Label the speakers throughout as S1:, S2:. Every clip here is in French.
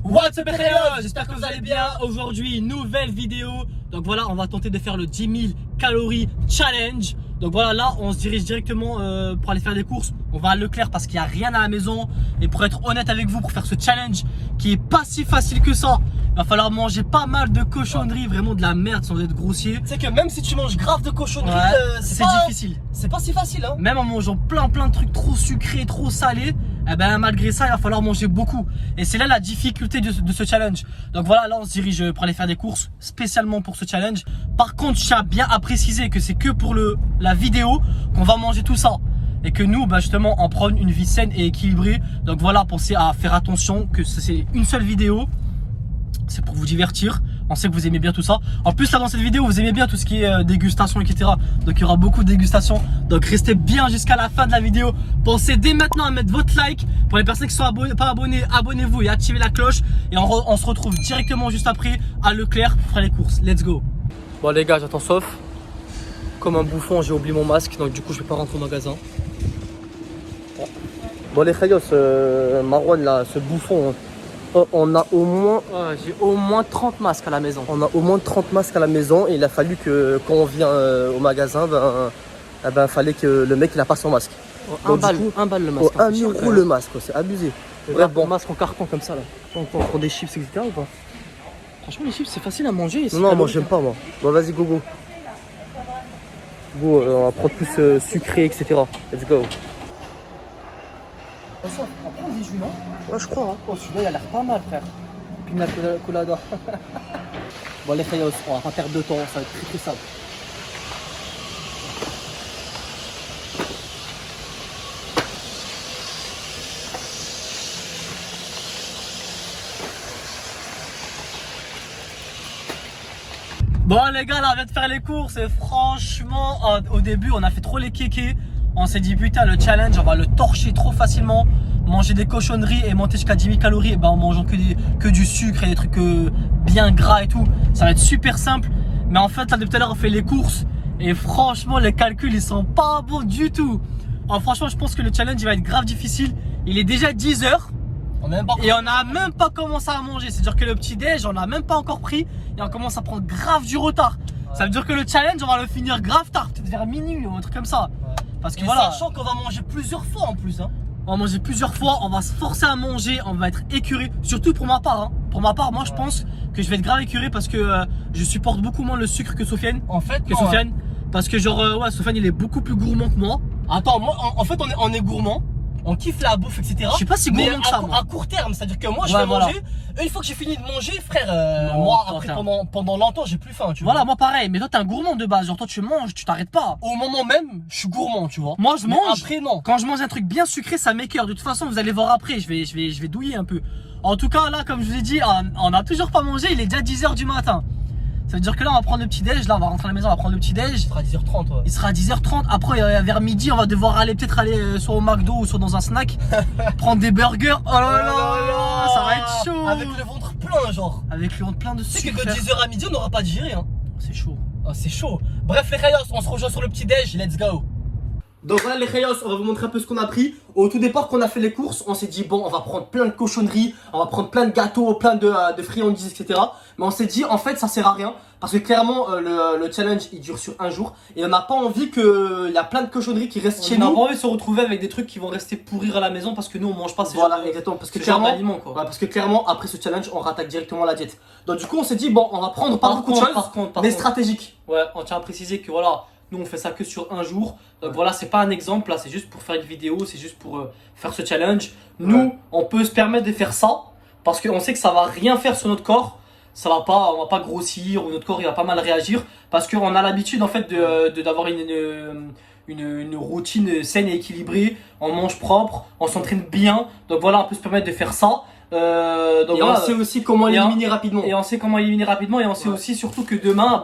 S1: What's up les Créoles, j'espère que vous allez bien. Aujourd'hui, nouvelle vidéo. Donc voilà, on va tenter de faire le 10 000 calories challenge. Donc voilà, là on se dirige directement pour aller faire des courses. On va à Leclerc parce qu'il n'y a rien à la maison. Et pour être honnête avec vous, pour faire ce challenge qui est pas si facile que ça, il va falloir manger pas mal de cochonneries, vraiment de la merde sans être grossier.
S2: C'est que même si tu manges grave de cochonneries,
S1: c'est difficile.
S2: C'est pas si facile hein.
S1: Même en mangeant plein de trucs trop sucrés, trop salés, eh ben, malgré ça il va falloir manger beaucoup. Et c'est là la difficulté de ce challenge. Donc voilà, là on se dirige pour aller faire des courses spécialement pour ce challenge. Par contre, je tiens bien à préciser que c'est que pour la vidéo qu'on va manger tout ça. Et que nous, bah justement, on prend une vie saine et équilibrée. Donc voilà, pensez à faire attention que c'est une seule vidéo. C'est pour vous divertir. On sait que vous aimez bien tout ça. En plus, là dans cette vidéo, vous aimez bien tout ce qui est dégustation, etc. Donc il y aura beaucoup de dégustation. Donc restez bien jusqu'à la fin de la vidéo. Pensez dès maintenant à mettre votre like. Pour les personnes qui sont pas abonnées, abonnez-vous et activez la cloche. Et on se retrouve directement juste après à Leclerc pour faire les courses. Let's go. Bon les gars, j'attends sauf. Comme un bouffon, j'ai oublié mon masque. Donc du coup, je vais pas rentrer au magasin. Bon les Khayos, Marwan là, ce bouffon. On a au moins, j'ai au moins 30 masques à la maison. On a au moins 30 masques à la maison et il a fallu que quand on vient au magasin, fallait que le mec il a pas son masque. Un balle le masque.
S2: 1 euro le masque, c'est abusé.
S1: Bref, bon masque en carton comme ça là. On prend des chips, etc. ou pas? Franchement les chips c'est facile à manger.
S2: Non, moi j'aime pas moi. Bon vas-y gogo. Go, on va prendre plus sucré, etc. Let's go.
S1: Ça, on prend des jus, non?
S2: Ouais, je crois. Hein.
S1: Oh, celui-là, il a l'air pas mal, frère. Pina colada. Bon, les Khayos, on va pas perdre de temps, ça va être très simple. Bon, les gars, là, on vient de faire les courses et franchement, au début, on a fait trop les kékés. On s'est dit, putain, le challenge, on va le torcher trop facilement. Manger des cochonneries et monter jusqu'à 10 000 calories en mangeant que du sucre et des trucs bien gras et tout. Ça va être super simple. Mais en fait, là, depuis tout à l'heure, on fait les courses. Et franchement, les calculs, ils sont pas bons du tout. Alors, franchement, je pense que le challenge, il va être grave difficile. Il est déjà 10 h. Et on n'a même pas commencé à manger. C'est-à-dire que le petit déj, on n'a même pas encore pris. Et on commence à prendre grave du retard. Ça veut dire que le challenge, on va le finir grave tard. Peut-être vers minuit ou un truc comme ça. Parce que voilà.
S2: Sachant qu'on va manger plusieurs fois en plus. Hein.
S1: On va manger plusieurs fois, on va se forcer à manger, on va être écœuré. Surtout pour ma part. Hein. Pour ma part, moi je pense que je vais être grave écœuré parce que je supporte beaucoup moins le sucre que Sofiane.
S2: En fait,
S1: Sofiane. Parce que genre, Sofiane il est beaucoup plus gourmand que moi.
S2: Attends, moi en fait on est gourmand. On kiffe la bouffe, etc.
S1: Je suis pas si gourmand que ça, moi.
S2: À court terme, c'est-à-dire que moi je vais manger. Une fois que j'ai fini de manger, frère, moi après pendant longtemps j'ai plus faim, tu vois.
S1: Voilà, moi pareil, mais toi t'es un gourmand de base, genre toi tu manges, tu t'arrêtes pas.
S2: Au moment même, je suis gourmand, tu vois.
S1: Moi je mange.
S2: Après non.
S1: Quand je mange un truc bien sucré, ça m'écœure. De toute façon, vous allez voir après, je vais douiller un peu. En tout cas, là, comme je vous ai dit, on a toujours pas mangé, il est déjà 10 h du matin. Ça veut dire que là on va prendre le petit déj, là on va rentrer à la maison, on va prendre le petit déj.
S2: Il sera à 10h30 ouais.
S1: Il sera à 10h30, après vers midi on va devoir aller peut-être aller soit au McDo ou soit dans un snack. Prendre des burgers, oh là là, ça va être chaud.
S2: Avec le ventre plein genre.
S1: Avec le ventre plein de
S2: sucre. C'est
S1: sucre.
S2: que de 10h à midi on n'aura pas digéré hein.
S1: C'est chaud.
S2: Oh, c'est chaud. Bref les Khayos, on se rejoint sur le petit déj, let's go.
S1: Donc voilà les Khayos, on va vous montrer un peu ce qu'on a pris. Au tout départ quand on a fait les courses, on s'est dit bon on va prendre plein de cochonneries, on va prendre plein de gâteaux, plein de friandises, etc. Mais on s'est dit en fait ça sert à rien. Parce que clairement le challenge il dure sur un jour. Et on n'a pas envie qu'il y a plein de cochonneries qui restent chez nous. On n'a pas envie de se retrouver avec des trucs qui vont rester pourrir à la maison parce que nous on mange pas ces
S2: voilà, exactement. Parce que
S1: clairement, quoi.
S2: Ouais, parce que clairement après ce challenge on rattaque directement la diète. Donc du coup on s'est dit bon on va prendre pas beaucoup de choses mais stratégiques.
S1: Ouais, on tient à préciser que voilà, nous on fait ça que sur un jour. Donc voilà, c'est pas un exemple là, c'est juste pour faire une vidéo, c'est juste pour faire ce challenge. Nous, on peut se permettre de faire ça parce qu'on sait que ça va rien faire sur notre corps. Ça va pas, on va pas grossir ou notre corps il va pas mal réagir parce qu'on a l'habitude en fait d'avoir une routine saine et équilibrée. On mange propre, on s'entraîne bien. Donc voilà, on peut se permettre de faire ça. Donc
S2: et voilà, on sait aussi comment éliminer rapidement.
S1: Et on sait comment éliminer rapidement et on sait aussi surtout que demain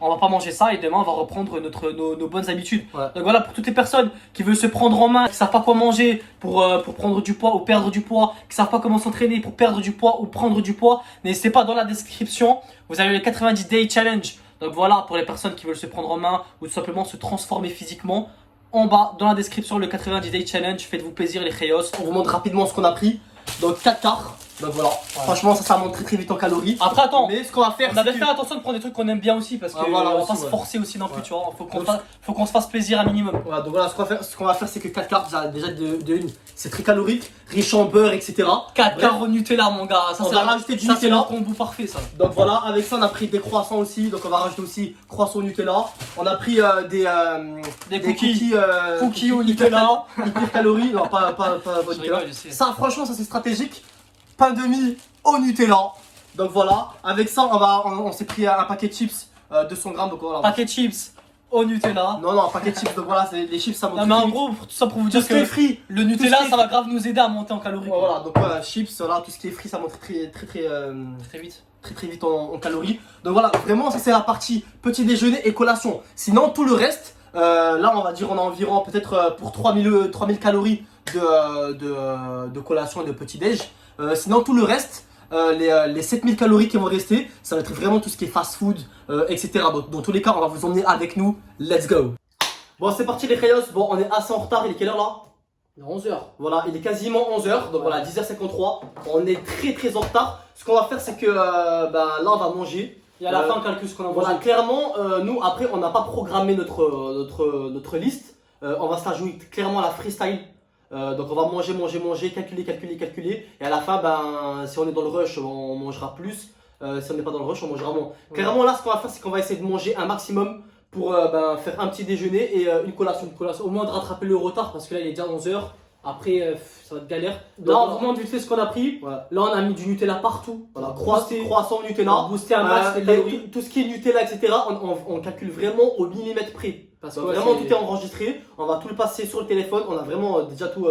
S1: on va pas manger ça et demain on va reprendre nos bonnes habitudes. Donc voilà, pour toutes les personnes qui veulent se prendre en main, qui savent pas quoi manger pour prendre du poids ou perdre du poids, qui savent pas comment s'entraîner pour perdre du poids ou prendre du poids, n'hésitez pas, dans la description vous avez le 90 day challenge. Donc voilà, pour les personnes qui veulent se prendre en main ou tout simplement se transformer physiquement, en bas dans la description le 90 day challenge. Faites-vous plaisir les Khayos.
S2: On vous montre rapidement ce qu'on a pris. Donc 4 quarts,
S1: Donc voilà, franchement ça monte très vite en calories. Après attends,
S2: mais ce qu'on va faire,
S1: on avait fait attention de prendre des trucs qu'on aime bien aussi parce qu'on
S2: voilà,
S1: va pas se forcer aussi non plus, tu vois. Faut qu'on se fasse plaisir un minimum.
S2: Voilà, donc voilà, ce qu'on va faire, c'est que 4 carbs, déjà de une, c'est très calorique, riche en beurre, etc.
S1: 4 carbs au Nutella, mon gars. Ça,
S2: on va rajouter du Nutella.
S1: C'est le combo parfait, ça.
S2: Donc voilà, avec ça, on a pris des croissants aussi. Donc on va rajouter aussi croissants au Nutella. On a pris des cookies au Nutella. Hyper calories. Non, pas au Nutella. Ça, franchement, ça c'est stratégique. Pain de mie au Nutella. Donc voilà, avec ça, on s'est pris un paquet de chips, 200 grammes. Donc voilà.
S1: Paquet de chips au Nutella.
S2: Non, un paquet de chips. Donc voilà, les chips, ça monte.
S1: Non, mais en gros, tout ça pour vous dire que le Nutella, ça va grave nous aider à monter en calories.
S2: Voilà, donc chips, voilà, tout ce qui est frit, ça monte très vite. Très vite en calories. Donc voilà, vraiment, ça c'est la partie petit déjeuner et collation. Sinon, tout le reste, là, on va dire, on a environ peut-être pour 3000 calories de collation et de petit déj. Sinon, tout le reste, les 7000 calories qui vont rester, ça va être vraiment tout ce qui est fast food, etc. Donc, dans tous les cas, on va vous emmener avec nous. Let's go. Bon, c'est parti les Rayos. Bon, on est assez en retard. Il est quelle heure là?
S1: 11h.
S2: Voilà, il est quasiment 11h. Donc voilà, 10h53. On est très en retard. Ce qu'on va faire, c'est que là, on va manger.
S1: Et à la fin, on calcule ce qu'on a mangé.
S2: Voilà, clairement, nous, après, on n'a pas programmé notre liste. On va se la jouer clairement à la freestyle. Donc on va manger, calculer. Et à la fin, si on est dans le rush, on mangera plus. Si on n'est pas dans le rush, on mangera moins. Clairement, là, ce qu'on va faire, c'est qu'on va essayer de manger un maximum pour faire un petit déjeuner et une collation.
S1: Au moins de rattraper le retard parce que là, il est déjà 11h. Après, ça va être galère.
S2: Là, on vous montre vite fait ce qu'on a pris.
S1: Voilà. Là, on a mis du Nutella partout.
S2: Voilà, croissant Nutella.
S1: Booster un max les calories.
S2: Tout ce qui est Nutella, etc., on calcule vraiment au millimètre près. Parce que vraiment, tout est enregistré. On va tout le passer sur le téléphone. On a vraiment déjà tout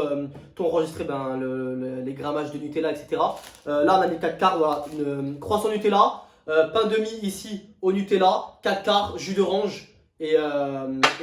S2: enregistré, les grammages de Nutella, etc. Là, on a mis 4 quarts. Voilà, une croissant Nutella. Pain de mie ici au Nutella. 4 quarts, jus d'orange. Et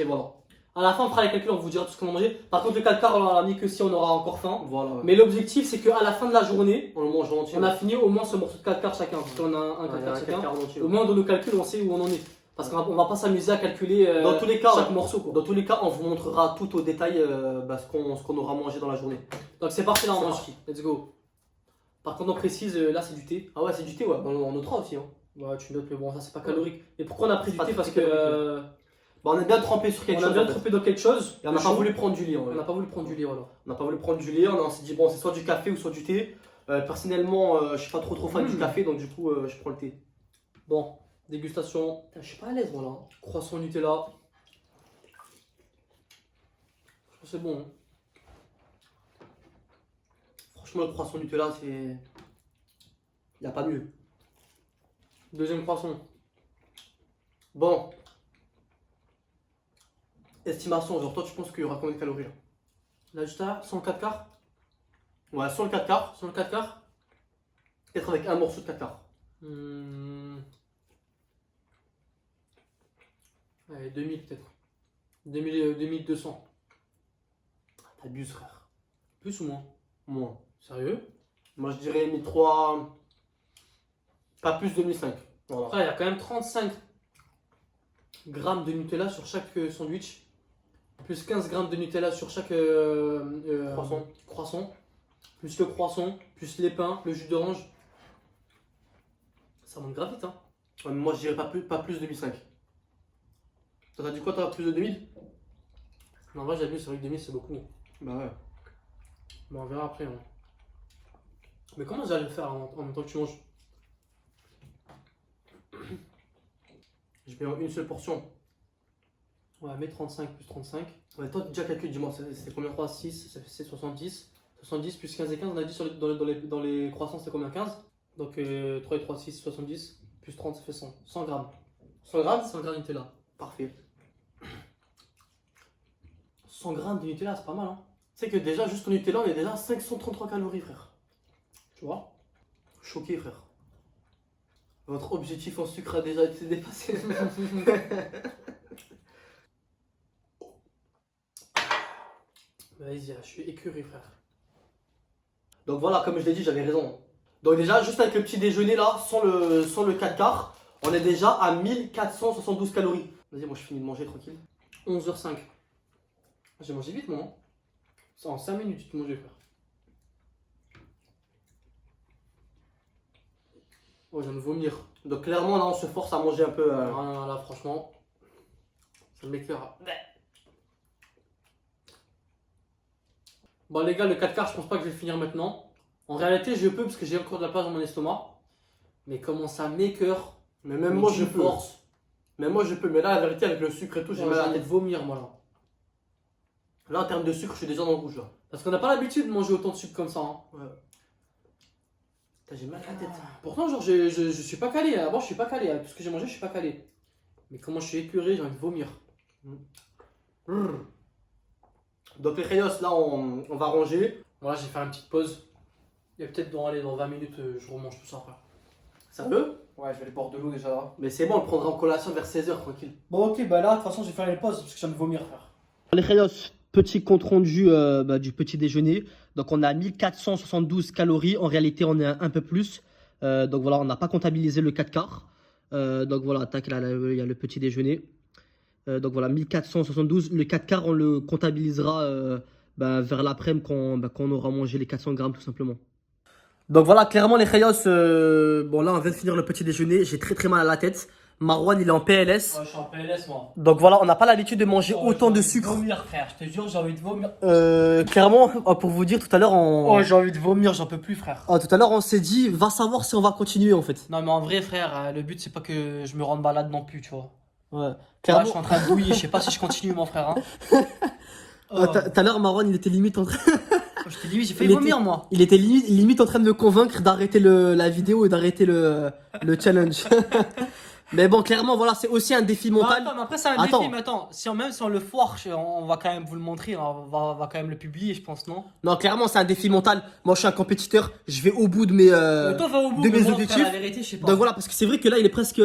S2: voilà.
S1: À la fin, on fera les calculs, on vous dira tout ce qu'on a mangé. Par contre, le 4 quarts, on l'a mis que si on aura encore faim.
S2: Voilà, ouais.
S1: Mais l'objectif, c'est qu'à la fin de la journée,
S2: on le mange entier.
S1: On a fini au moins ce morceau de 4 quarts chacun. Parce qu'on a un 4 quarts chacun. Au moins, dans nos calculs, on sait où on en est. Parce qu'on va pas s'amuser à calculer
S2: dans tous les cas,
S1: chaque morceau. Quoi.
S2: Dans tous les cas, on vous montrera tout au détail ce qu'on aura mangé dans la journée.
S1: Donc c'est parti, là, on mange. Let's go. Par contre, on précise, là, c'est du thé.
S2: Ah ouais, c'est du thé, ouais. On notera aussi. Hein.
S1: Ouais, tu notes, mais bon, ça, c'est pas calorique. Et pourquoi on a pris du thé? Parce que.
S2: On est bien trempé sur quelque chose.
S1: On a bien trempé dans quelque chose.
S2: Et on n'a pas voulu prendre du lait.
S1: On n'a pas voulu prendre du lait, voilà.
S2: On n'a pas voulu prendre du lait. On s'est dit, bon, c'est soit du café ou soit du thé. Personnellement, je suis pas trop fan du café, donc du coup, je prends le thé.
S1: Bon, dégustation. Je suis pas à l'aise, voilà. Croissant Nutella. Je pense que c'est bon. Hein.
S2: Franchement, le croissant Nutella, c'est. Il n'y a pas mieux.
S1: Deuxième croissant.
S2: Bon. Estimation, genre toi tu penses qu'il y aura combien de calories là?
S1: Là juste là, 104 quarts.
S2: Ouais, sur le 4 quarts.
S1: Sur le 4 quarts.
S2: Peut-être avec un morceau de 4 quarts.
S1: Allez, 2000 peut-être. 2200.
S2: T'abuses frère.
S1: Plus ou moins?
S2: Moins.
S1: Sérieux?
S2: Moi je dirais 1300. Pas plus de 1005.
S1: Voilà. Après il y a quand même 35 grammes de Nutella sur chaque sandwich. Plus 15 grammes de Nutella sur chaque croissant. Plus le croissant, plus les pains, le jus d'orange. Ça monte grave vite, hein.
S2: Ouais, moi je dirais pas plus de 1005. T'as dit quoi, t'as plus de 2000?
S1: Non, en vrai j'abuse, c'est vrai que 2000 c'est beaucoup.
S2: Bah ouais.
S1: Bon, on verra après. Hein. Mais comment j'allais le faire en même temps que tu manges?
S2: Je mets en une seule portion.
S1: Ouais, mais 35 plus 35.
S2: Ouais, toi, déjà calcule, dis-moi, c'est combien?
S1: 3, 6, c'est 70. 70 plus 15 et 15, on a dit dans les croissants, c'est combien? 15. Donc 3 et 3, 6, 70. Plus 30, ça fait 100. 100 grammes.
S2: 100 grammes?
S1: 100 grammes de Nutella.
S2: Parfait.
S1: 100 grammes de Nutella, c'est pas mal, hein.
S2: Tu sais que déjà, juste au Nutella, on est déjà à 533 calories, frère.
S1: Tu vois?
S2: Choqué, frère. Votre objectif en sucre a déjà été dépassé.
S1: Vas-y, je suis écœuré, frère.
S2: Donc voilà, comme je l'ai dit, j'avais raison. Donc déjà, juste avec le petit déjeuner là, sans le 4 quarts, on est déjà à 1472 calories. Vas-y, moi je finis de manger tranquille.
S1: 11h05. J'ai mangé vite, moi. Hein. En 5 minutes, tu te manges, frère.
S2: Oh, je viens de vomir. Donc clairement, là, on se force à manger un peu.
S1: Non, là, franchement, ça m'écœure. Bon, les gars, le 4 quarts, je pense pas que je vais le finir maintenant. En réalité, je peux parce que j'ai encore de la place dans mon estomac. Mais comment ça m'écœure.
S2: Mais même moi, je peux.
S1: Force.
S2: Mais moi, je peux. Mais là, la vérité, avec le sucre et tout, j'ai mal à la
S1: envie
S2: tête.
S1: de vomir, moi, là.
S2: Là, en termes de sucre, je suis déjà dans le rouge, là.
S1: Parce qu'on n'a pas l'habitude de manger autant de sucre comme ça. Hein.
S2: Ouais. J'ai mal à la tête.
S1: Pourtant, genre, je suis pas calé. Avant, je suis pas calé. Avec tout ce que j'ai mangé, je suis pas calé. Mais comment je suis écœuré, j'ai envie de vomir.
S2: Donc, les rayos, là, on va ranger.
S1: Voilà, j'ai fait une petite pause. Et peut-être dans 20 minutes, je remange tout ça après.
S2: Ça veut?
S1: Ouais, je vais aller boire de l'eau déjà là.
S2: Mais c'est bon, on le prendra en collation vers 16h, tranquille.
S1: Bon, ok, bah là, de toute façon, je vais faire les pauses parce que j'ai envie de vomir, frère.
S2: Les rayos, petit compte rendu du petit déjeuner. Donc, on a 1472 calories. En réalité, on est un peu plus. Donc, voilà, on n'a pas comptabilisé le 4 quarts. Donc, voilà, tac, là, il y a le petit déjeuner. Donc, voilà, 1472. Le 4 quarts, on le comptabilisera vers l'après-midi quand on aura mangé les 400 grammes, tout simplement. Donc voilà, clairement les rayos, bon là on vient de finir le petit déjeuner, j'ai très mal à la tête. Marwan il est en PLS.
S1: Ouais, je suis en PLS moi.
S2: Donc voilà, on n'a pas l'habitude de manger autant de sucre.
S1: J'ai envie de vomir, frère, je te jure, j'ai envie de vomir.
S2: Clairement, pour vous dire, tout à l'heure
S1: Oh, j'ai envie de vomir, j'en peux plus, frère.
S2: tout à l'heure on s'est dit, va savoir si on va continuer en fait.
S1: Non, mais en vrai, frère, le but c'est pas que je me rende malade non plus, tu vois.
S2: Ouais,
S1: Là,
S2: clairement.
S1: je suis en train de bouillir, je sais pas si je continue, mon frère. Hein.
S2: Tout à l'heure Marwan il était limite en train.
S1: Je t'ai dit, j'ai failli vomir, moi.
S2: Il était limite en train de me convaincre d'arrêter la vidéo et d'arrêter le challenge. Mais bon, clairement, voilà, c'est aussi un défi mental.
S1: Attends, mais après, c'est un défi, mais attends, même si on le foire, on va quand même vous le montrer, hein, on va quand même le publier, je pense, non?
S2: Non, clairement, c'est un défi mental. Moi, je suis un compétiteur, je vais au bout de mes,
S1: toi, va au bout,
S2: de mes
S1: moi,
S2: objectifs.
S1: frère, la vérité, je sais pas.
S2: Donc voilà, parce que c'est vrai que là, il est presque.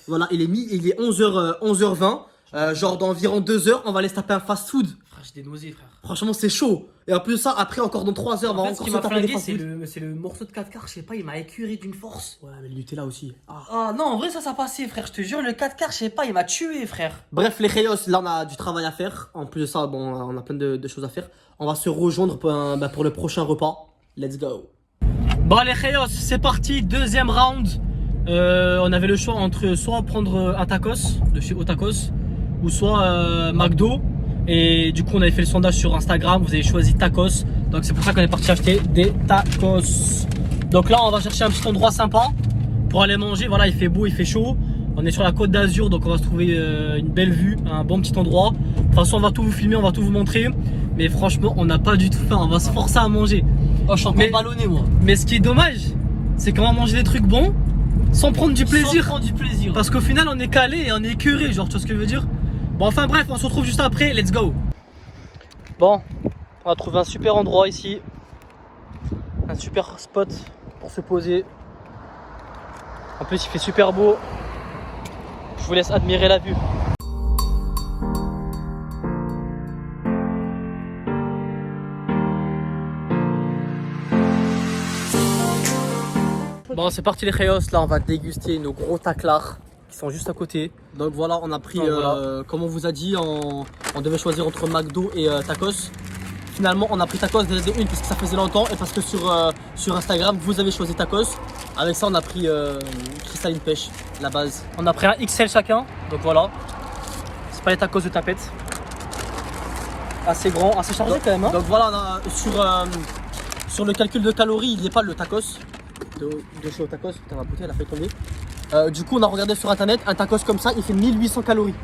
S2: Voilà, il est 11h20. Genre, dans environ 2 heures, on va aller se taper un fast food.
S1: Frère, j'ai des nausées, frère.
S2: Franchement, c'est chaud. Et en plus de ça, après, encore dans 3 heures, on va
S1: En fait, ce
S2: encore
S1: qui
S2: se
S1: m'a
S2: taper des
S1: flingué,
S2: fast food.
S1: c'est le morceau de 4 quarts, je sais pas, il m'a écuré d'une force.
S2: Ouais, mais le Nutella aussi.
S1: Ah non, en vrai, ça passait, frère, je te jure, le 4 quarts, je sais pas, il m'a tué, frère.
S2: Bref, les rayos, là, on a du travail à faire. En plus de ça, bon, on a plein de choses à faire. On va se rejoindre pour le prochain repas. Let's go.
S1: Bon, les rayos, c'est parti, deuxième round. On avait le choix entre soit prendre un tacos de chez Otacos ou soit McDo. Et du coup, on avait fait le sondage sur Instagram. Vous avez choisi tacos. Donc, c'est pour ça qu'on est parti acheter des tacos. Donc là, on va chercher un petit endroit sympa pour aller manger. Voilà, il fait beau, il fait chaud. On est sur la côte d'Azur, donc on va se trouver une belle vue, un bon petit endroit. De toute façon, on va tout vous filmer, on va tout vous montrer. Mais franchement, on n'a pas du tout faim. On va se forcer à manger.
S2: Oh, je suis encore ballonné, moi.
S1: Mais ce qui est dommage, c'est qu'on va manger des trucs bons sans prendre du plaisir.
S2: Sans prendre du plaisir.
S1: Parce qu'au final, on est calé et on est écœuré, genre, tu vois ce que je veux dire? Bon, enfin bref, on se retrouve juste après, let's go. Bon, on a trouvé un super endroit ici. Un super spot pour se poser. En plus, il fait super beau. Je vous laisse admirer la vue. Bon, c'est parti les rayos, là on va déguster nos gros taclars qui sont juste à côté.
S2: Donc voilà, on a pris,
S1: voilà.
S2: comme on vous a dit, on devait choisir entre McDo et tacos. Finalement, on a pris tacos dès une parce que ça faisait longtemps et parce que sur Instagram, vous avez choisi tacos. Avec ça, on a pris cristalline pêche, la base.
S1: On a pris un XL chacun, donc voilà. C'est pas les tacos de tapette. Assez grand, assez chargé quand même. Hein.
S2: Donc voilà, sur le calcul de calories, il n'y a pas le tacos. De chez Tacos, putain ma bouteille elle a fait tomber. Du coup on a regardé sur internet, un tacos comme ça il fait 1800 calories.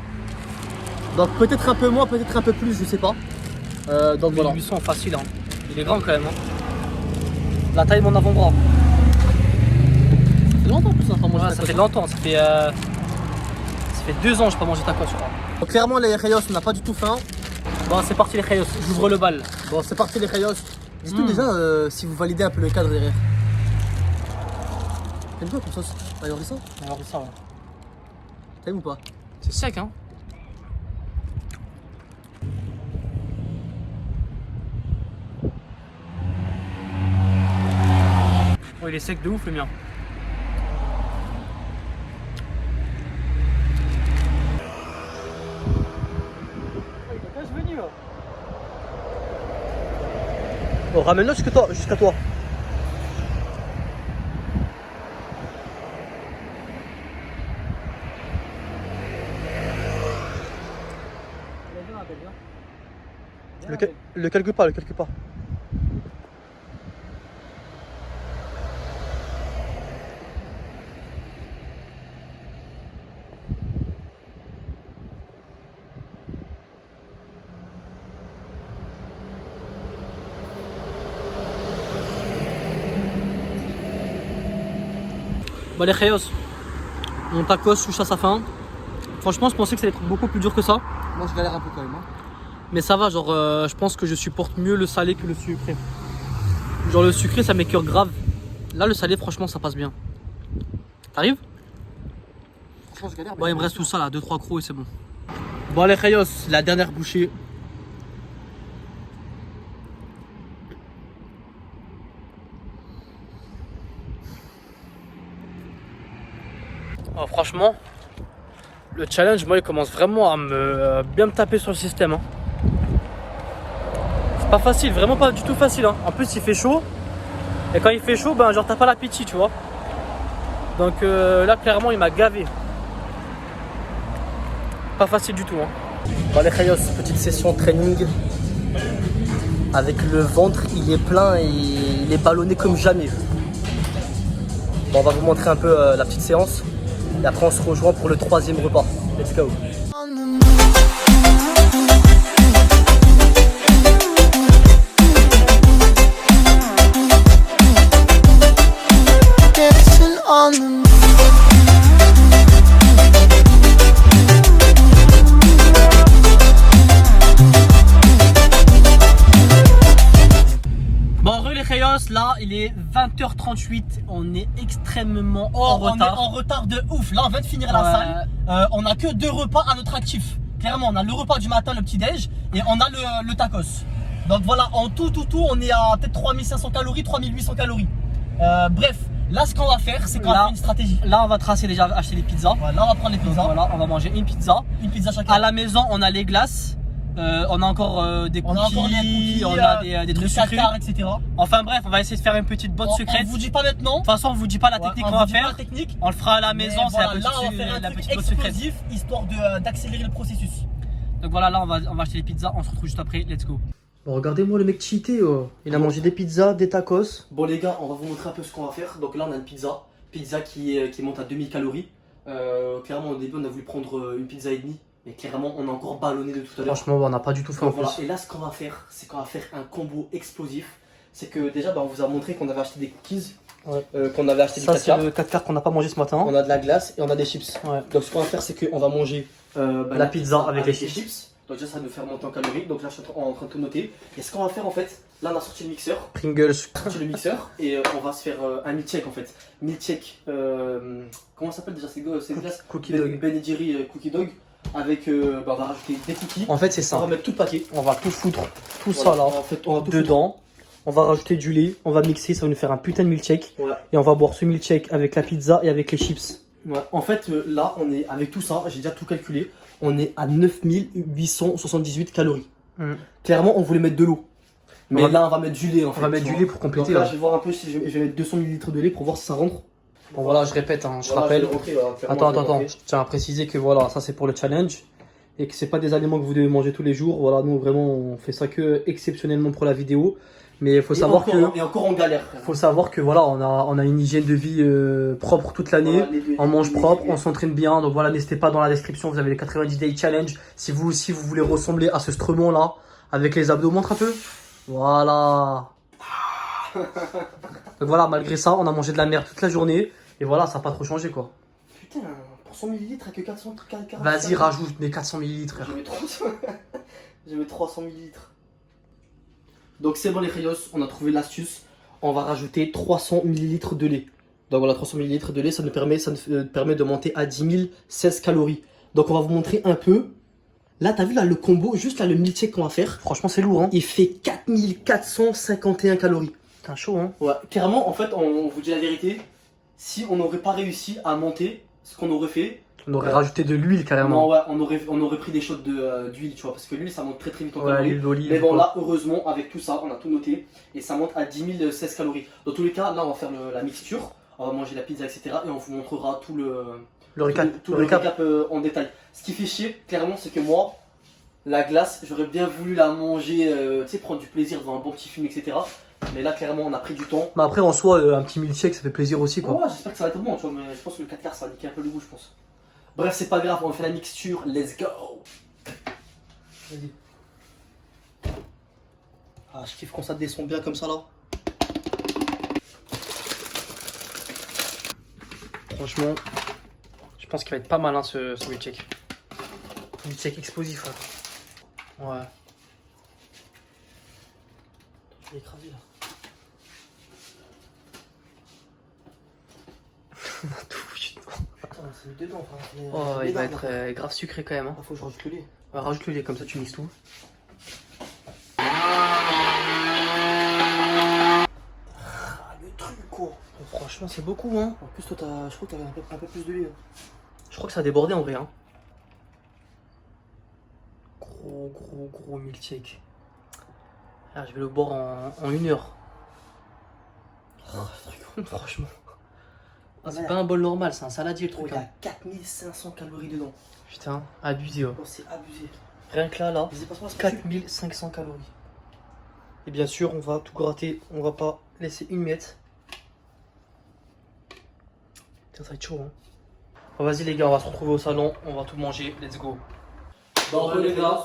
S2: Donc peut-être un peu moins, peut-être un peu plus, je sais pas. Donc voilà.
S1: 1800 facile, hein. Il est grand quand même. Hein. La taille de mon avant-bras.
S2: Ça fait longtemps en plus on a pas mangé
S1: Ça fait longtemps, ça fait 2 ans que je n'ai pas mangé tacos je crois.
S2: Donc clairement les rayos on n'a pas du tout faim.
S1: Bon c'est parti les rayos, j'ouvre le bal.
S2: Bon c'est parti les rayos. Dites-nous déjà si vous validez un peu le cadre derrière. T'aimes quoi comme sauce? Alors ça?
S1: Alors ça ouais.
S2: T'aimes ou pas?
S1: C'est sec hein. Oh il est sec de ouf le mien.
S2: Bon ramène-le jusqu'à toi.
S1: Le calcule pas, le calcule pas. Bon les Reyos, mon tacos touche à sa fin. Franchement je pensais que ça allait être beaucoup plus dur que ça.
S3: Moi je galère un peu quand même. Hein.
S1: Mais ça va, genre je pense que je supporte mieux le salé que le sucré. Genre le sucré ça m'écœure grave. Là le salé franchement ça passe bien. T'arrives?
S3: Franchement je galère.
S1: Bon il me reste tout ça là, 2-3 crocs et c'est bon. Bon les Reyos, la dernière bouchée. Oh, franchement, le challenge, moi, il commence vraiment à bien me taper sur le système. Hein. C'est pas facile, vraiment pas du tout facile. Hein. En plus, il fait chaud. Et quand il fait chaud, ben, genre, t'as pas l'appétit, tu vois. Donc là, clairement, il m'a gavé. Pas facile du tout. Hein. Bon, les Reyos, petite session training. Avec le ventre, il est plein et il est ballonné comme jamais. Bon, on va vous montrer un peu la petite séance. Et après on se rejoint pour le 3e repas. Let's go. Là il est 20h38, on est extrêmement en retard.
S2: On est en retard de ouf. Là on vient de finir la salle. On a que 2 repas à notre actif. Clairement on a le repas du matin, le petit déj, et on a le tacos. Donc voilà, en tout on est à peut-être 3500 calories, 3800 calories. Bref, là ce qu'on va faire c'est qu'on va faire une stratégie.
S1: Là on va tracer déjà, acheter des pizzas.
S2: Voilà, là on va prendre les pizzas.
S1: Donc, voilà, on va manger une pizza
S2: chacun.
S1: À la maison on a les glaces. On a encore des cookies, on a des trucs sucrés,
S2: etc.
S1: Enfin bref, on va essayer de faire une petite botte secrète.
S2: On vous dit pas maintenant.
S1: De toute façon, on vous dit pas la technique qu'on va faire. On le fera à la maison, c'est
S2: voilà, là on va faire un truc explosif histoire d'accélérer le processus.
S1: Donc voilà, là on va acheter les pizzas, on se retrouve juste après, let's go. Bon, regardez-moi le mec cheaté, il a mangé des pizzas, des tacos.
S2: Bon les gars, on va vous montrer un peu ce qu'on va faire. Donc là on a une pizza qui monte à 2000 calories. Clairement au début on a voulu prendre une pizza et demie. Mais clairement, on a encore ballonné de tout à l'heure.
S1: Franchement, on n'a pas du tout fait en plus.
S2: Et là, ce qu'on va faire, c'est qu'on va faire un combo explosif. C'est que déjà, on vous a montré qu'on avait acheté des cookies, qu'on avait acheté du 4
S1: c'est le 4 quarts qu'on n'a pas mangé ce matin.
S2: On a de la glace et on a des chips.
S1: Ouais.
S2: Donc, ce qu'on va faire, c'est qu'on va manger
S1: la pizza avec les chips.
S2: Donc, déjà, ça va nous faire monter en calories. Donc, là, je suis en train de tout noter. Et ce qu'on va faire, en fait, là, on a sorti le mixeur.
S1: Pringles.
S2: On a sorti le mixeur et on va se faire un milkshake, en fait. Milkshake, comment ça s'appelle déjà ces glaces?
S1: Cookie dog.
S2: Ben Jerry Cookie Dog. Avec, on va rajouter des cookies.
S1: En fait, c'est ça.
S2: On va mettre tout le paquet.
S1: On va tout foutre, tout
S2: voilà,
S1: ça là,
S2: en fait, on va tout
S1: dedans. On va rajouter du lait, on va mixer, ça va nous faire un putain de milkshake.
S2: Ouais.
S1: Et on va boire ce milkshake avec la pizza et avec les chips.
S2: Ouais. En fait, là, on est avec tout ça, j'ai déjà tout calculé. On est à 9878 calories. Clairement, on voulait mettre de l'eau. Mais là, on va mettre du lait. En fait,
S1: on va mettre du lait pour compléter.
S2: Donc là, je vais voir un peu si je vais mettre 200 ml de lait pour voir si ça rentre.
S1: Bon voilà, je répète, hein, je
S2: voilà,
S1: rappelle.
S2: Attends.
S1: Je tiens à préciser que voilà, ça c'est pour le challenge. Et que c'est pas des aliments que vous devez manger tous les jours. Voilà, nous vraiment on fait ça que exceptionnellement pour la vidéo. Mais il faut savoir
S2: que. Et encore on galère.
S1: Faut savoir que voilà, on a une hygiène de vie propre toute l'année. Voilà, on mange propre, on s'entraîne bien. Donc voilà, n'hésitez pas, dans la description, vous avez les 90 Day Challenge. Si vous aussi vous voulez ressembler à ce Stremon là, avec les abdos, montre un peu. Voilà. Donc voilà, malgré ça, on a mangé de la merde toute la journée. Et voilà, ça n'a pas trop changé quoi.
S2: Putain, pour 100 ml, que 400
S1: Vas-y, rajoute mes 400 ml, frère.
S2: Je mets 300 ml. Donc c'est bon les Reyos, on a trouvé l'astuce. On va rajouter 300 ml de lait. Donc voilà, 300 ml de lait, ça nous permet de monter à 10 016 calories. Donc on va vous montrer un peu. Là, t'as vu là le combo, juste là le milkshake qu'on va faire.
S1: Franchement, c'est lourd, hein.
S2: Il fait 4451 calories.
S1: T'es chaud, hein.
S2: Ouais, clairement, en fait, on vous dit la vérité. Si on n'aurait pas réussi à monter, ce qu'on aurait fait,
S1: on aurait rajouté de l'huile carrément.
S2: Non, ouais, on aurait pris des shots d'huile, tu vois, parce que l'huile ça monte très vite en calories.
S1: L'huile d'olive.
S2: Mais bon, là, heureusement, avec tout ça, on a tout noté et ça monte à 10 016 calories. Dans tous les cas, là, on va faire la mixture, on va manger la pizza, etc. Et on vous montrera tout le récap en détail. Ce qui fait chier, clairement, c'est que moi, La glace, j'aurais bien voulu la manger, tu sais, prendre du plaisir devant un bon petit film, etc. Mais là, clairement, on a pris du temps.
S1: Mais après, en soi, un petit milkshake, ça fait plaisir aussi, quoi.
S2: Ouais, j'espère que ça va être bon, tu vois, mais je pense que le 4 quarts, ça va niquer un peu le goût, je pense. Bref, c'est pas grave, on fait la mixture, let's go. Vas-y. Ah, je kiffe quand ça descend bien comme ça, là.
S1: Franchement, je pense qu'il va être pas mal, hein, ce milkshake. Milkshake explosif, hein. Ouais.
S2: Il est écrasé, là. Putain, c'est mis dedans, frère.
S1: Oh, il va être grave sucré quand même. Hein.
S2: Ah, faut que je rajoute le lait.
S1: Ouais, rajoute le lait, comme ça tu mixes tout.
S2: Ah, le truc, quoi.
S1: Franchement, c'est beaucoup, hein.
S2: En plus, toi, je crois que t'avais un peu plus de lait.
S1: Je crois que ça a débordé en vrai, hein. Gros milkshake. Ah, je vais le boire en 1 heure. Franchement. Ah, c'est pas un bol normal, c'est un saladier le
S2: Oh,
S1: truc.
S2: il y
S1: Hein.
S2: a 4500 calories dedans.
S1: Putain, abusé. Ouais.
S2: Oh, c'est abusé.
S1: Rien que là,
S2: Les épacements, c'est
S1: 4500 calories. Et bien sûr, on va tout gratter, on va pas laisser une miette. Putain, ça va être chaud. Hein. Bon, vas-y les gars, on va se retrouver au salon, on va tout manger, let's go.
S2: Bon, les gars,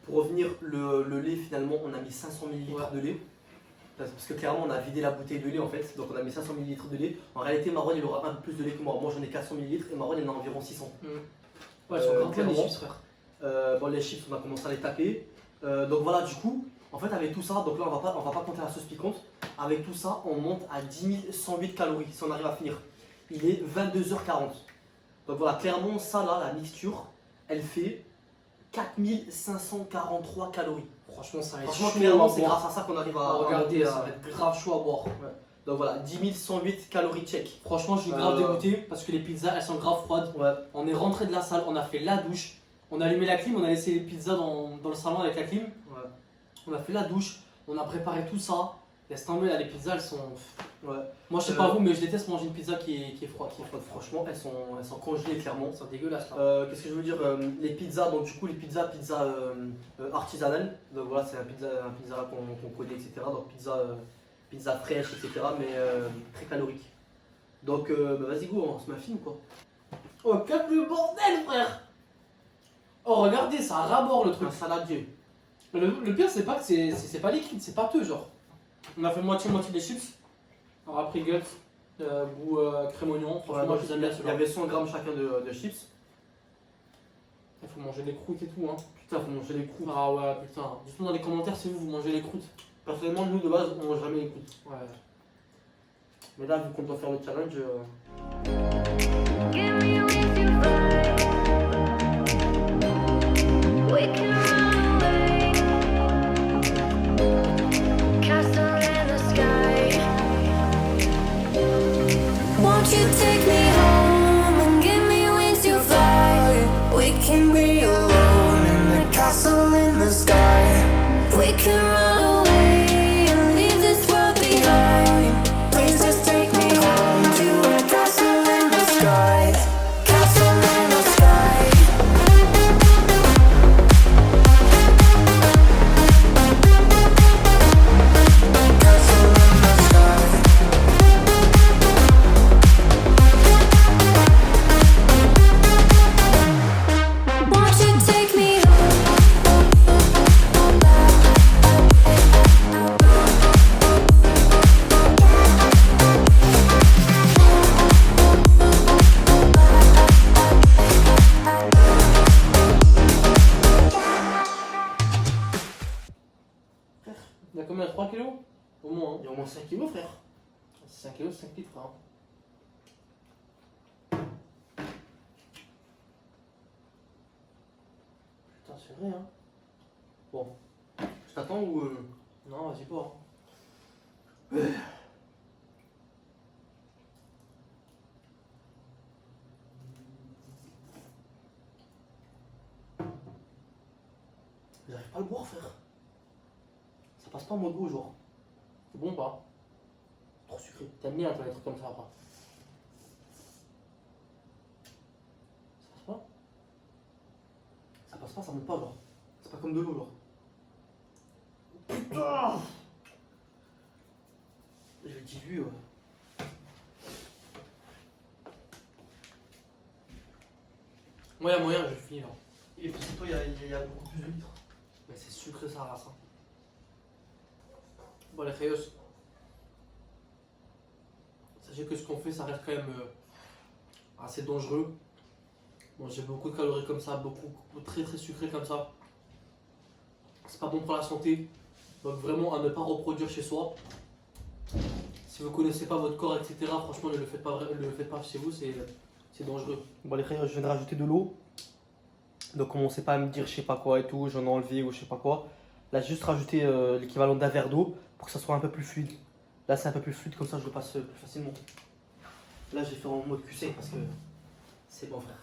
S2: pour revenir, le lait, finalement, on a mis 500 ml de lait. Parce que clairement, on a vidé la bouteille de lait en fait. Donc, on a mis 500 ml de lait. En réalité, Marwan, il aura un peu plus de lait que moi. Moi, j'en ai 400 ml et Marwan, il en a environ 600.
S1: Ouais, ils sont grave bonnes, les
S2: clairement.
S1: chips, frère.
S2: Bon, les chips, on a commencé à les taper. Donc, voilà, du coup, en fait, avec tout ça, donc là, on va pas compter la sauce piquante. Avec tout ça, on monte à 10 108 calories si on arrive à finir. Il est 22h40. Donc, voilà, clairement, ça là, la mixture, elle fait 4543 calories.
S1: Franchement, ça va être
S2: Franchement,
S1: chaud
S2: clairement,
S1: à
S2: c'est
S1: boire.
S2: grâce à ça qu'on arrive à
S1: Regardez,
S2: à
S1: ça va être grave chaud à boire.
S2: Ouais. Donc voilà, 10 108 calories check.
S1: Franchement, je suis grave dégoûté parce que les pizzas elles sont grave froides.
S2: Ouais.
S1: On est rentré de la salle, on a fait la douche, on a allumé la clim, on a laissé les pizzas dans le salon avec la clim.
S2: Ouais.
S1: On a fait la douche, on a préparé tout ça. Laisse tomber là, les pizzas elles sont.
S2: Ouais.
S1: Moi je sais pas vous, mais je déteste manger une pizza qui est froide.
S2: Franchement, elles sont congelées clairement.
S1: C'est dégueulasse là.
S2: Qu'est-ce que je veux dire les pizzas, donc du coup, les pizzas artisanales. Donc voilà, c'est un pizza qu'on connaît, etc. Donc pizza fraîche, etc. Mais très calorique. Donc vas-y, go, on se met un film quoi.
S1: Oh, cap le bordel, frère! Oh, regardez, ça rabord le truc.
S2: Un saladier.
S1: Le pire, c'est pas que c'est pas liquide, c'est pâteux, genre. On a fait moitié-moitié des chips. Alors, après, Pringles, goût crème oignon. Franchement, moi, je les aime bien
S2: Il y
S1: ceux-là.
S2: avait 100 grammes chacun de chips.
S1: Il faut manger les croûtes et tout, hein.
S2: Putain, faut manger les croûtes.
S1: Ah ouais, putain. Dites-nous dans les commentaires si vous mangez les croûtes.
S2: Personnellement, nous de base, on mange jamais les croûtes.
S1: Ouais.
S2: Mais là, vu qu'on doit faire le challenge.
S4: Give me with your vibe. We can run away. Castle in the sky. Won't you take me home and give me wings to fly? We can be alone in the castle in the sky. We can run away and leave this world behind. Please just take me home to a castle in the sky. Castle in the sky. Castle in the sky. Won't you take me
S1: Il y a combien? 3 kilos? Au moins, hein.
S2: Il y a au moins 5 kilos, frère.
S1: 5 kilos, 5 litres, hein.
S2: Putain, c'est vrai, hein. Bon. Je t'attends ou.
S1: Non, vas-y, bois.
S2: J'arrive pas à le boire, frère. Ça passe pas en mode goût, genre.
S1: C'est bon ou pas?
S2: Trop sucré.
S1: T'aimes bien, toi, les trucs comme ça, après.
S2: Ça passe pas. Ça passe pas, ça monte pas, genre. C'est pas comme de l'eau, genre. Putain! Je le dilue, ouais.
S1: Moi, il y a moyen, je finis là.
S2: Et puis toi, il y a beaucoup plus de litres. Mais c'est sucré, ça race. Hein.
S1: Bon, les Rayos. Sachez que ce qu'on fait, ça reste quand même assez dangereux. Manger beaucoup de calories comme ça, beaucoup très très sucré comme ça. C'est pas bon pour la santé. Donc vraiment à ne pas reproduire chez soi. Si vous connaissez pas votre corps, etc., franchement ne le faites pas chez vous, c'est dangereux.
S2: Bon, les frères, je viens de rajouter de l'eau. Donc, commencez pas à me dire je sais pas quoi et tout, j'en ai enlevé ou je sais pas quoi. Là, j'ai juste rajouté l'équivalent d'un verre d'eau pour que ça soit un peu plus fluide. Là, c'est un peu plus fluide, comme ça je le passe plus facilement. Là, j'ai fait en mode QC parce que c'est bon, frère.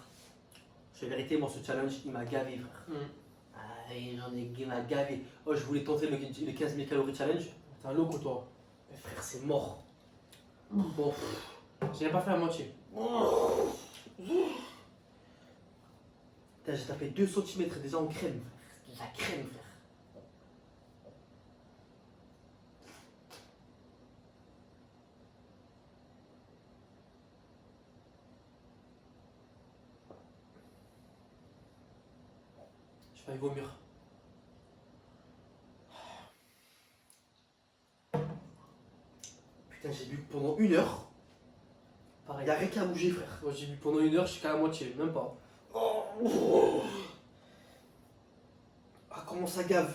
S2: Je vais vérité, moi, ce challenge, il m'a gavé, frère. Ah, il m'a gavé. Oh, je voulais tenter le 15 000 calories challenge.
S1: T'es un loco toi.
S2: Mais frère, c'est mort.
S1: Bon, j'ai même pas fait la moitié.
S2: Putain, j'ai tapé 2 cm déjà en crème. La crème, frère.
S1: Je vais vomir.
S2: Putain, j'ai bu pendant 1 heure.
S1: Pareil.
S2: Y'a rien qu'à bouger, frère.
S1: Moi j'ai bu pendant 1 heure, je suis qu'à la moitié, même pas.
S2: Ah, comment ça gave.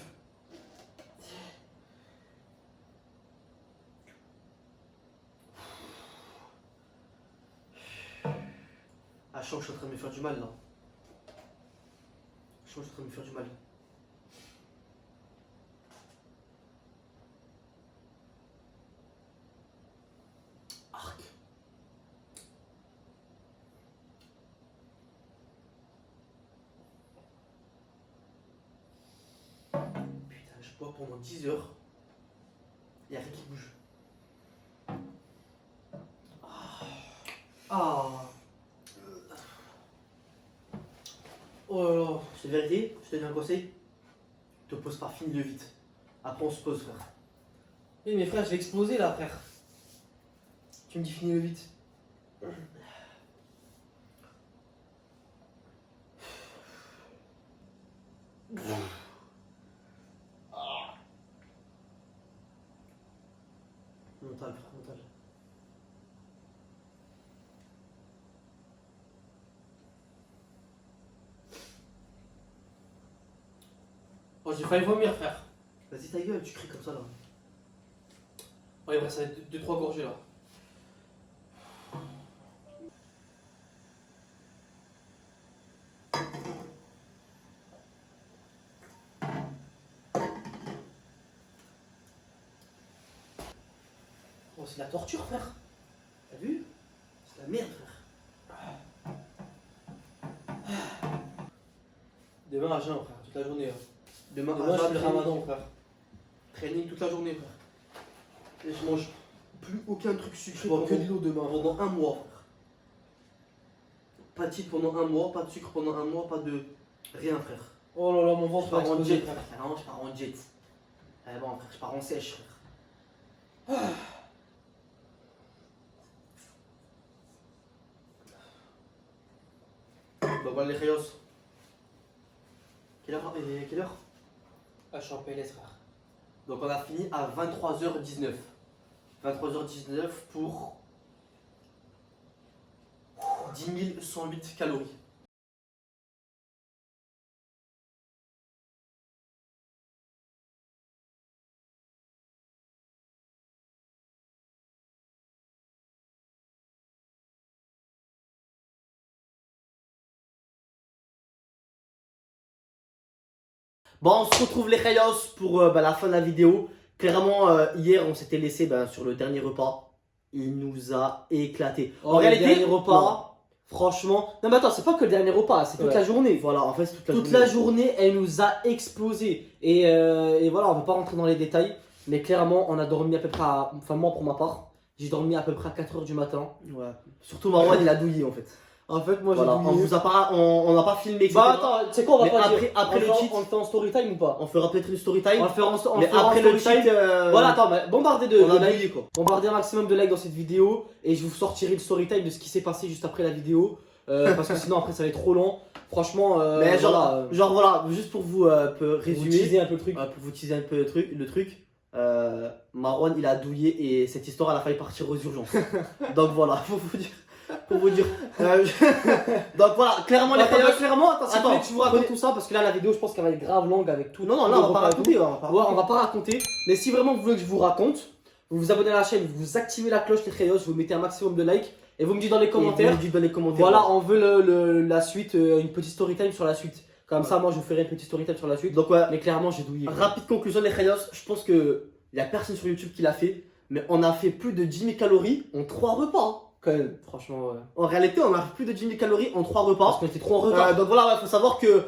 S2: Ah, je sens que je suis en train de me faire du mal là. Je sens que je suis en train de me faire du mal. Arc. Putain, je bois pendant 10 heures. Y'a rien qui bouge. Ah. Oh là là, c'est vérité, je te dis un conseil. Te pose pas, finis-le vite. Après on se pose, frère. Oui mais frère, je vais exploser là, frère. Tu me dis finis-le vite. Mental, frère, mental.
S1: Oh, j'ai failli vomir, frère.
S2: Vas-y ta gueule, tu cries comme ça là.
S1: Ouais, il me reste 2-3 gorgées là.
S2: Oh, c'est de la torture, frère. T'as vu? C'est de la merde, frère.
S1: Demain à jeun, frère, toute la journée. Hein.
S2: Demain,
S1: Demain, je fais le
S2: training.
S1: ramadan, frère.
S2: Training toute la journée, frère. Et je mange plus aucun truc sucré
S1: Je bois
S2: pendant,
S1: que de l'eau demain.
S2: pendant 1 mois, frère. Pas de titre pendant 1 mois, pas de sucre pendant 1 mois, pas de rien, frère.
S1: Oh là là, mon
S2: Je
S1: ventre va
S2: pars en
S1: exploser,
S2: jet,
S1: frère.
S2: frère. Carrément, je pars en jet. Eh bon, frère, je pars en sèche, frère. Bah voilà les rayos. Quelle heure?
S1: Ah, je suis en PLS, frère.
S2: Donc on a fini à 23h19. 23h19 pour 10 108 calories. Bon, on se retrouve les rayos pour la fin de la vidéo. Clairement, hier, on s'était laissé sur le dernier repas. Il nous a éclaté.
S1: Oh,
S2: En
S1: le
S2: réalité,
S1: dernier repas.
S2: franchement. Non, mais attends, c'est pas que le dernier repas, c'est toute
S1: Ouais.
S2: la journée. Voilà, en fait, c'est toute la journée, elle nous a explosé. Et voilà, on va pas rentrer dans les détails. Mais clairement, on a dormi à peu près à. Enfin, moi, pour ma part, j'ai dormi à peu près à 4h du matin.
S3: Ouais.
S2: Surtout Marwan, il a douillé en fait. En fait, moi j'ai
S3: Voilà,
S2: oublié.
S3: on vous a pas, on n'a pas filmé, etc.
S2: Bah attends, tu sais quoi, on va
S3: Mais
S2: pas
S3: après-
S2: dire.
S3: après le titre-
S2: on le fait en story time ou pas?
S3: On fera peut-être une story time.
S2: On le fait en
S3: Mais après le
S2: story time.
S3: titre,
S2: Voilà, attends, mais bombardez de
S3: on a
S2: likes.
S3: oublié quoi.
S2: Bombardez un maximum de likes dans cette vidéo et je vous sortirai le story time de ce qui s'est passé juste après la vidéo. Parce que sinon après ça va être trop long. Franchement,
S3: Mais
S2: voilà,
S3: genre voilà, juste pour vous
S2: vous
S3: résumer,
S2: teaser un peu le truc.
S3: pour vous teaser un peu le truc, Marwan il a douillé et cette histoire elle a failli partir aux urgences. Donc voilà, pour vous dire. Donc voilà, clairement les
S2: Attends,
S3: Khayos,
S2: clairement, attends, s'il te plaît,
S3: attends,
S2: tu vous racontes tout ça parce que là la vidéo je pense qu'elle va être grave longue avec tout.
S3: Non, là on va pas raconter.
S2: Ouais, on va pas raconter. Mais si vraiment vous voulez que je vous raconte, vous vous abonnez à la chaîne, vous activez la cloche les Khayos, vous mettez un maximum de likes et vous me dites dans les commentaires.
S3: Vous me dites dans les commentaires.
S2: Voilà, on veut la suite, une petite story time sur la suite. Comme ça, moi je vous ferai une petite story time sur la suite.
S3: Donc ouais,
S2: Mais clairement, j'ai douillé.
S3: rapide conclusion les Khayos, je pense que y a personne sur YouTube qui l'a fait, mais on a fait plus de 10 000 calories en 3 repas. Hein.
S2: Quand même, franchement, ouais.
S3: En réalité, on a fait plus de 10 000 calories en 3 repas.
S2: Parce qu'on était trop en retard.
S3: Donc voilà, faut savoir que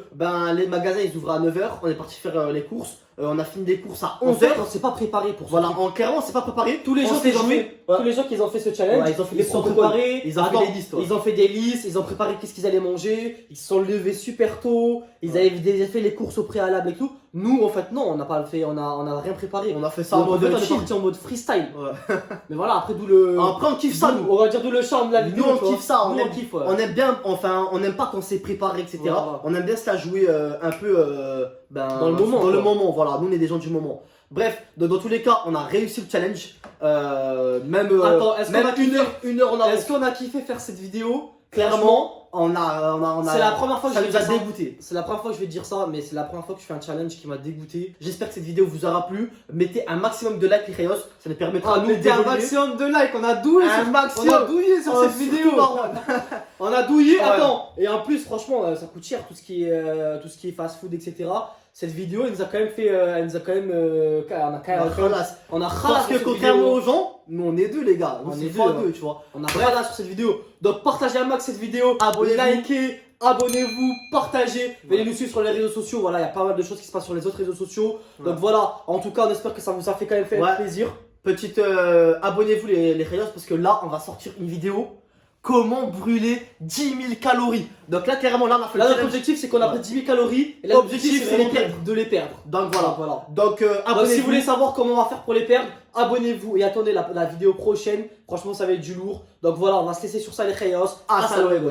S3: les magasins ils ouvrent à 9h, on est parti faire les courses, on a fini des courses à
S2: En
S3: 11h.
S2: fait, on s'est pas préparé pour ça.
S3: Voilà, clairement, c'est pas préparé.
S2: Tous les
S3: On
S2: gens
S3: s'est
S2: qui ont
S3: joué.
S2: fait, tous les gens qui ont fait ce challenge,
S3: Ouais, ils ont fait
S2: ils
S3: des
S2: se sont
S3: protocoles.
S2: préparés,
S3: Ils ont fait
S2: Attends,
S3: des listes, ouais.
S2: ils ont fait des listes, ils ont préparé qu'est-ce qu'ils allaient manger, ils se sont levés super tôt, ils avaient fait les courses au préalable et tout. Nous, en fait, non, on n'a pas fait, on a rien préparé.
S3: On a fait ça
S2: Donc,
S3: en
S2: en fait,
S3: mode
S2: on est
S3: chill.
S2: parti en mode freestyle.
S3: Ouais.
S2: Mais voilà, après d'où le.
S3: Après, on kiffe ça, nous.
S2: On va dire d'où le charme de la vidéo.
S3: Nous, on
S2: tu vois.
S3: kiffe ça,
S2: Nous,
S3: on aime-
S2: kiffe, ouais.
S3: On aime bien, enfin, on n'aime pas quand c'est préparé, etc.
S2: Voilà.
S3: On aime bien se la jouer un peu
S2: Dans le moment,
S3: Dans le
S2: quoi.
S3: moment, voilà. Nous, on est des gens du moment. Bref, dans tous les cas, on a réussi le challenge. Même,
S2: Attends, est-ce qu'on
S3: même
S2: a kiffé-
S3: une heure en avance.
S2: Est-ce qu'on a kiffé faire cette vidéo?
S3: Clairement, on a.
S2: C'est la première fois que
S3: ça
S2: je
S3: nous
S2: vais
S3: a
S2: dire ça.
S3: dégoûté.
S2: C'est la première fois que je vais te dire ça, mais c'est la première fois que je fais un challenge qui m'a dégoûté.
S3: J'espère que cette vidéo vous aura plu. Mettez un maximum de likes, les Khayos. Ça nous permettra
S2: Ah,
S3: de
S2: mettez un
S3: d'évoluer.
S2: maximum de likes, on a douillé
S3: Un
S2: sur,
S3: maximum.
S2: on a douillé sur
S3: Oh,
S2: cette
S3: surtout
S2: vidéo.
S3: Marwan.
S2: On a douillé,
S3: Ouais.
S2: attends. Et en plus, franchement, ça coûte cher tout ce qui est fast food, etc. Cette vidéo, elle nous a quand même fait, on a
S3: Khalas.
S2: on a
S3: Parce
S2: ralasse
S3: que
S2: sur cette
S3: contrairement
S2: vidéo.
S3: aux gens, nous on est deux les gars. Nous
S2: On
S3: c'est
S2: est deux,
S3: fois
S2: ouais.
S3: deux, tu vois.
S2: On a ralasse sur cette vidéo. Donc partagez un max cette vidéo,
S3: Abonnez-vous.
S2: likez, abonnez-vous, partagez, venez nous suivre sur les réseaux sociaux. Voilà, il y a pas mal de choses qui se passent sur les autres réseaux sociaux.
S3: Ouais.
S2: Donc voilà, en tout cas, on espère que ça vous a fait quand même fait
S3: Ouais.
S2: plaisir.
S3: Petite abonnez-vous les Khayos parce que là on va sortir une vidéo. Comment brûler 10 000 calories. Donc là clairement là on a fait
S2: Là,
S3: le
S2: notre
S3: challenge.
S2: objectif, c'est qu'on a
S3: Ouais.
S2: pris 10 000 calories. Et là,
S3: L'objectif,
S2: l'objectif,
S3: c'est
S2: c'est
S3: les perdre.
S2: de les perdre.
S3: Donc voilà.
S2: Voilà.
S3: Donc
S2: Donc,
S3: abonnez-vous.
S2: si vous voulez savoir comment on va faire pour les perdre, abonnez-vous et attendez la vidéo prochaine. Franchement, ça va être du lourd. Donc voilà, on va se laisser sur ça, les Khayos.
S3: Hasta luego.